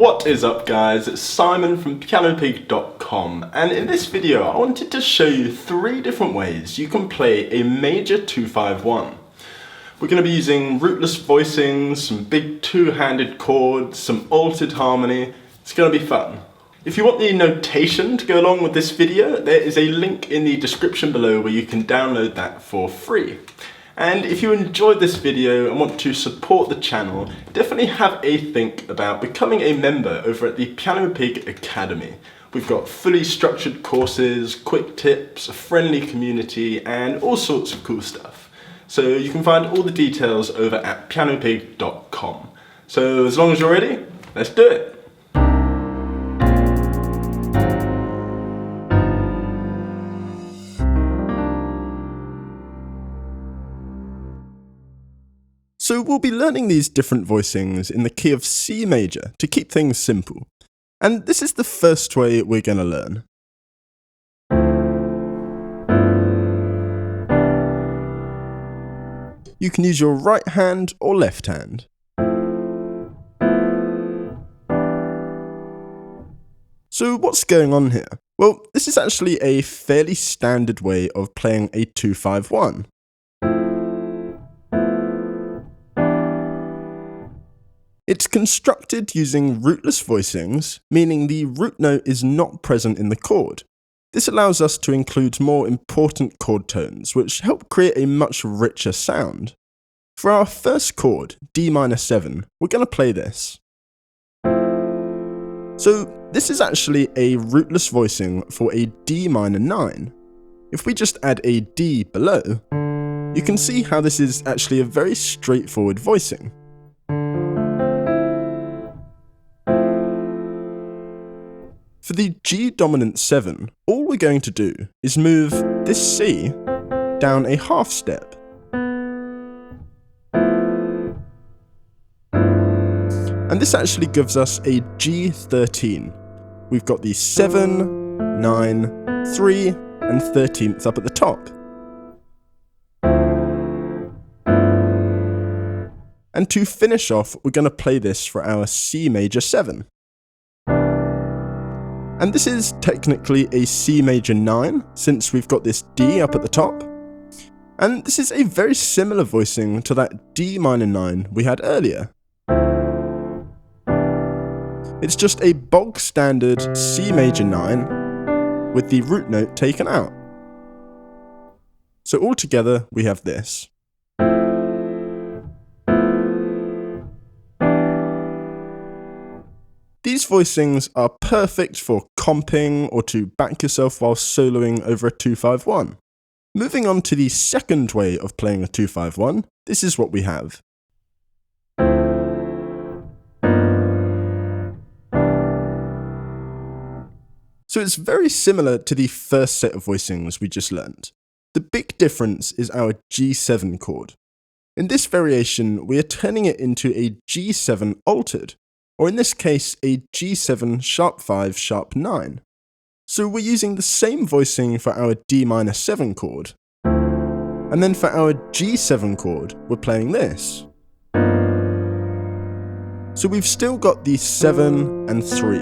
What is up guys, it's Simon from PianoPig.com, and in this video I wanted to show you 3 different ways you can play a major 2-5-1. We're going to be using rootless voicings, some big two-handed chords, some altered harmony. It's going to be fun. If you want the notation to go along with this video, there is a link in the description below where you can download that for free. And if you enjoyed this video and want to support the channel, definitely have a think about becoming a member over at the PianoPig Academy. We've got fully structured courses, quick tips, a friendly community, and all sorts of cool stuff. So you can find all the details over at PianoPig.com. So as long as you're ready, let's do it. So we'll be learning these different voicings in the key of C major to keep things simple. And this is the first way we're going to learn. You can use your right hand or left hand. So what's going on here? Well, this is actually a fairly standard way of playing a 2-5-1. It's constructed using rootless voicings, meaning the root note is not present in the chord. This allows us to include more important chord tones, which help create a much richer sound. For our first chord, D minor 7, we're going to play this. So this is actually a rootless voicing for a D minor 9. If we just add a D below, you can see how this is actually a very straightforward voicing. For the G dominant 7, all we're going to do is move this C down a half step. And this actually gives us a G13. We've got the 7, 9, 3, and 13th up at the top. And to finish off, we're going to play this for our C major 7. And this is technically a C major 9, since we've got this D up at the top. And this is a very similar voicing to that D minor 9 we had earlier. It's just a bog standard C major 9 with the root note taken out. So altogether we have this. These voicings are perfect for comping or to back yourself while soloing over a 2-5-1. Moving on to the second way of playing a 2-5-1, this is what we have. So it's very similar to the first set of voicings we just learned. The big difference is our G7 chord. In this variation, we are turning it into a G7 altered, or in this case, a G7 sharp 5 sharp 9. So we're using the same voicing for our D minor 7 chord, and then for our G7 chord, we're playing this. So we've still got the 7 and 3,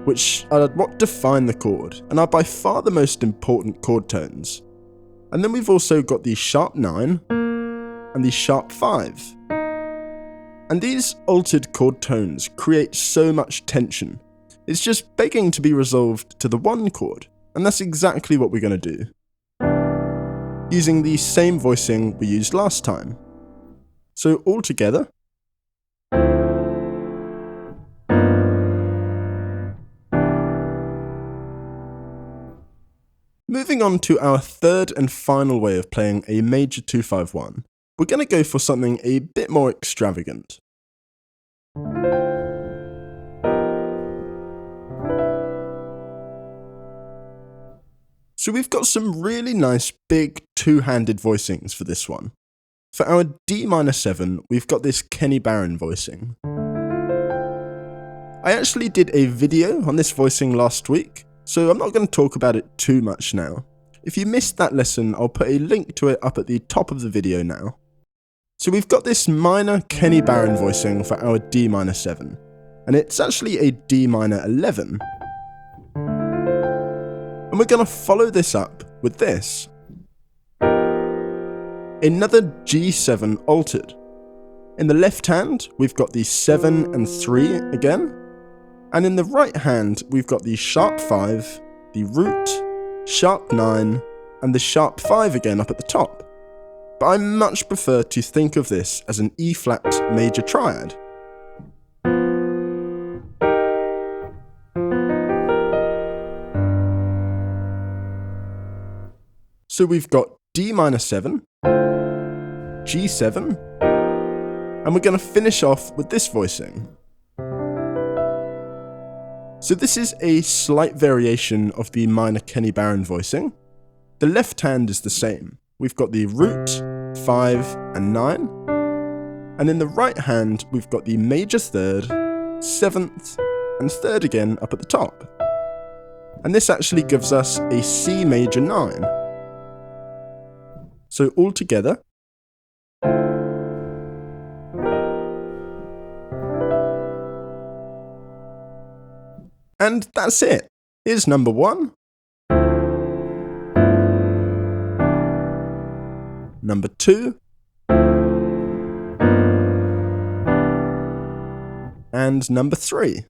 which are what define the chord, and are by far the most important chord tones. And then we've also got the sharp 9, and the sharp 5. And these altered chord tones create so much tension. It's just begging to be resolved to the 1 chord, and that's exactly what we're going to do, using the same voicing we used last time. So all together. Moving on to our third and final way of playing a major 2-5-1. We're going to go for something a bit more extravagant. So we've got some really nice big two-handed voicings for this one. For our D minor 7, we've got this Kenny Barron voicing. I actually did a video on this voicing last week, so I'm not going to talk about it too much now. If you missed that lesson, I'll put a link to it up at the top of the video now. So we've got this minor Kenny Barron voicing for our D minor 7. and it's actually a D minor 11. And we're going to follow this up with this. Another G7 altered. In the left hand, we've got the 7 and 3 again, and in the right hand, we've got the sharp 5, the root, sharp 9, and the sharp 5 again up at the top. But I much prefer to think of this as an E-flat major triad. So we've got D minor 7, G7, and we're going to finish off with this voicing. So this is a slight variation of the minor Kenny Barron voicing. The left hand is the same. We've got the root, 5 and 9, and in the right hand we've got the major 3rd, 7th and 3rd again up at the top. And this actually gives us a C major 9. So all together, and that's it. Here's number 1, number 2, and number 3.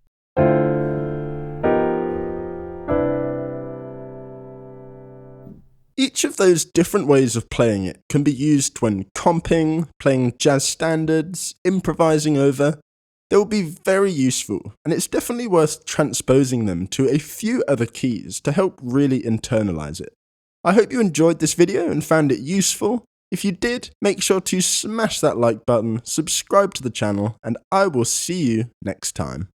Each of those different ways of playing it can be used when comping, playing jazz standards, improvising over. They will be very useful, and it's definitely worth transposing them to a few other keys to help really internalize it. I hope you enjoyed this video and found it useful. If you did, make sure to smash that like button, subscribe to the channel, and I will see you next time.